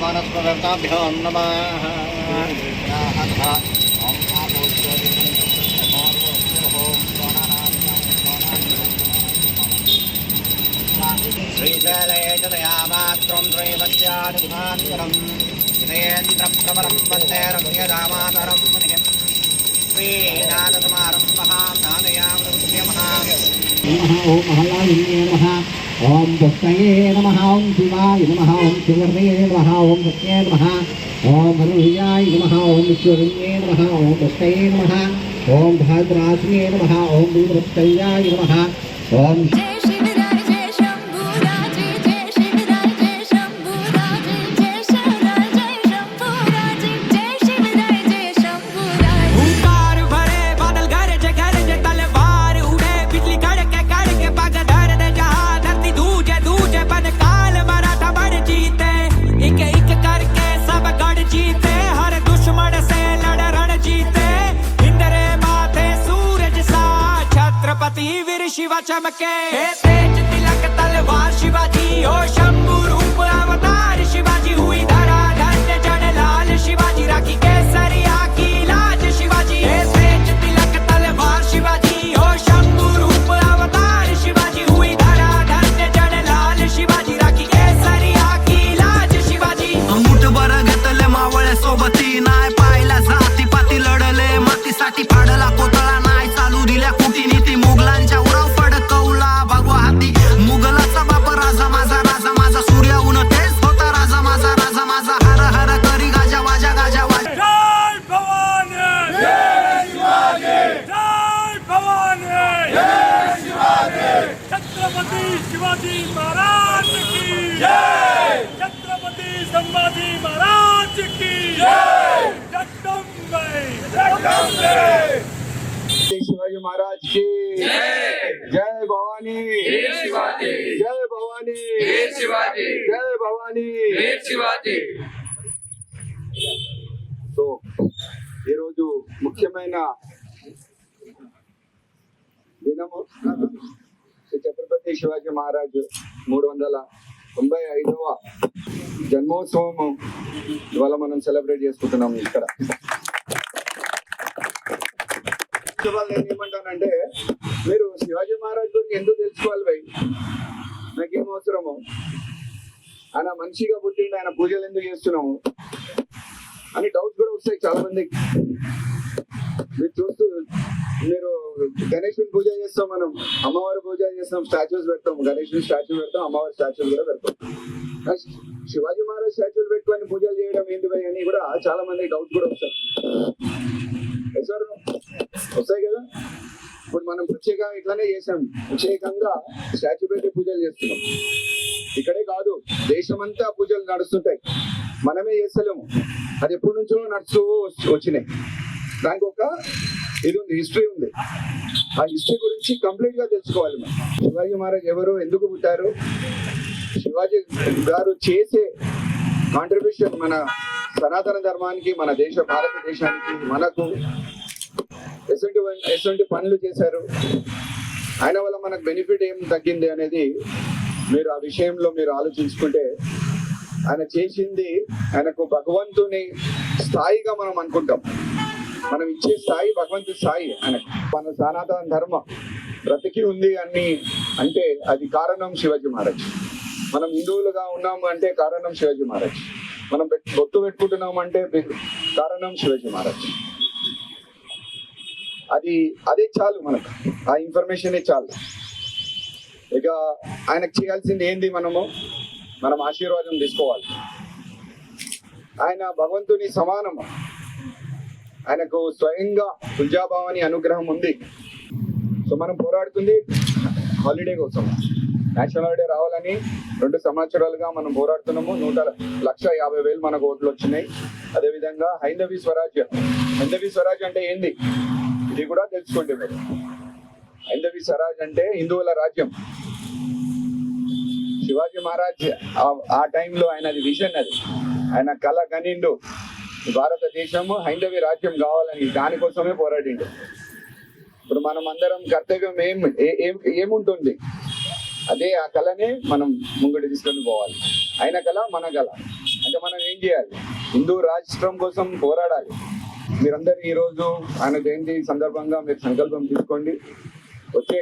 वनस्पतिभ्यो नमः। श्रीशैलेशदयामात्रं त्रैवस्यादिभान्तरं विजयेन्द्रप्रबलं वन्दे रम्यदामातरं मुनिं श्रीनाथसमारम्भः नादयामृत्यमः। ओम महालालिन्ये नमः, ओम भक्तये नमः, ओम शिवाय नमः, ओम शिवर्णे नमः, ओम सत्ये नमः, ओम हरुयाय नमः, ओम ईश्वरण्ये नमः, ओम भक्तये नमः, ओम धात्रास्ये नमः, ओम वीरभक्तयाय नमः, ओम शिवा चमके तेज तिलक तलवार शिवाजी ओ शंभु रूप अवतार शिवाजी हुई धरा धन्य जन लाल शिवाजी राखी केसरिया की लाज शिवाजी तेज तिलक तलवार शिवाजी ओ शंभु रूप अवतार शिवाजी हुई धरा धन्य जन लाल शिवाजी राखी केसरिया की लाज शिवाजी मुठ बर घेतले मावळे सोबती नाय पाहिला जाती पाती लढले मातीसाठी फाडला कोतळा नाय चालू दिल्या कुटीनीती मुघलांच्या शिवाजी महाराज की जय। छत्रपति संभाजी महाराज की जय। शिवाजी महाराज की जय भवानी, जय भवानी, जय भवानी। సో ఈరోజు ముఖ్యమైన దినము శ్రీ ఛత్రపతి శివాజీ మహారాజు 395వ జన్మోత్సవం ఇవాళ మనం సెలబ్రేట్ చేసుకుంటున్నాం ఇక్కడ. నేను ఏమంటానంటే, మీరు శివాజీ మహారాజ్ గురించి ఎందుకు తెలుసుకోవాలి భయ్? నాకేం అవసరము? ఆయన మనిషిగా పుట్టిండి, ఆయన పూజలు ఎందుకు చేస్తున్నాము అని డౌట్స్ కూడా వస్తాయి చాలా మందికి. మీరు చూస్తూ మీరు గణేశుని పూజ చేస్తాం, మనం అమ్మవారి పూజ చేస్తాం, స్టాచ్యూస్ పెడతాం, గణేశుని స్టాచ్యూ పెడతాం, అమ్మవారి స్టాచ్యూలు కూడా పెడతాం. శివాజీ మహారాజ్ స్టాచ్యూలు పెట్టుకొని పూజలు చేయడం ఏంటి భయ్ అని కూడా చాలా మందికి డౌట్స్ కూడా వస్తాయి. వస్తాయి కదా. ఇప్పుడు మనం ప్రత్యేకంగా ఇట్లానే చేసాం, ప్రత్యేకంగా స్టాచ్యూ పెట్టి పూజలు చేస్తున్నాం. ఇక్కడే కాదు, దేశమంతా పూజలు నడుస్తుంటాయి, మనమే చేస్తలేము. అది ఎప్పటి నుంచో నడుస్తూ వచ్చినాయి. దానికి ఒక ఇది ఉంది, హిస్టరీ ఉంది. ఆ హిస్టరీ గురించి కంప్లీట్ గా తెలుసుకోవాలి మనం. శివాజీ మహారాజ్ ఎవరు, ఎందుకు పుట్టారు, శివాజీ గారు చేసే కాంట్రిబ్యూషన్ మన సనాతన ధర్మానికి, మన భారతదేశానికి, మనకు ఎటువంటి పనులు చేశారు, ఆయన వల్ల మనకు బెనిఫిట్ ఏం తగ్గింది అనేది మీరు ఆ విషయంలో మీరు ఆలోచించుకుంటే, ఆయన చేసింది ఆయనకు భగవంతుని స్థాయిగా మనం అనుకుంటాం. మనం ఇచ్చే స్థాయి భగవంతుడి స్థాయి. ఆయనకు మన సనాతన ధర్మం బ్రతికి ఉంది అని అంటే అది కారణం శివాజీ మహారాజ్. మనం హిందువులుగా ఉన్నాము అంటే కారణం శివాజీ మహారాజ్. మనం బొట్టు పెట్టుకుంటున్నాము అంటే కారణం శివాజీ మహారాజ్. అదే చాలు మనకు, ఆ ఇన్ఫర్మేషనే చాలు. ఇక ఆయనకు చేయాల్సింది ఏంది, మనం ఆశీర్వాదం తీసుకోవాలి. ఆయన భగవంతుని సమానము, ఆయనకు స్వయంగా తుల్జాభవాని అనుగ్రహం ఉంది. సో మనం పోరాడుతుంది హాలిడే కోసం, నేషనల్ హాలిడే రావాలని 2 సంవత్సరాలుగా మనం పోరాడుతున్నాము. 1,50,000 మనకు ఓట్లు వచ్చినాయి. అదేవిధంగా హైందవీ స్వరాజ్యం. హైందవీ స్వరాజ్ అంటే ఏంది ఇది కూడా తెలుసుకోండి మీరు. హైందవీ స్వరాజ్ అంటే హిందువుల రాజ్యం. శివాజీ మహారాజ్ ఆ టైంలో ఆయనది విజన్, అది ఆయన కళ కనిండు. భారతదేశము హైందవీ రాజ్యం కావాలని, దానికోసమే పోరాడిండు. ఇప్పుడు మనం అందరం కర్తవ్యం ఏముంటుంది, అదే ఆ కళనే మనం ముంగడి తీసుకొని పోవాలి. ఆయన కళ మన కళ. అంటే మనం ఏం చేయాలి? హిందూ రాష్ట్రం కోసం పోరాడాలి. మీరందరూ ఈరోజు ఆయన జయంతి సందర్భంగా మీరు సంకల్పం తీసుకోండి. వచ్చే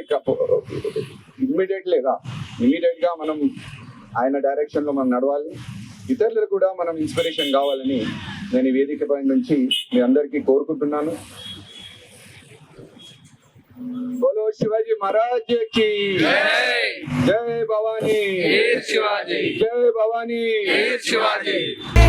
ఇమ్మీడియట్ గా మనం ఆయన డైరెక్షన్ లో మనం నడవాలి. ఇతరులకు కూడా మనం ఇన్స్పిరేషన్ కావాలని నేను ఈ వేదిక పై నుంచి మీ అందరికీ కోరుకుంటున్నాను. बोलो शिवाजी महाराज की जय भवानी, जय भवानी, शिवाजी।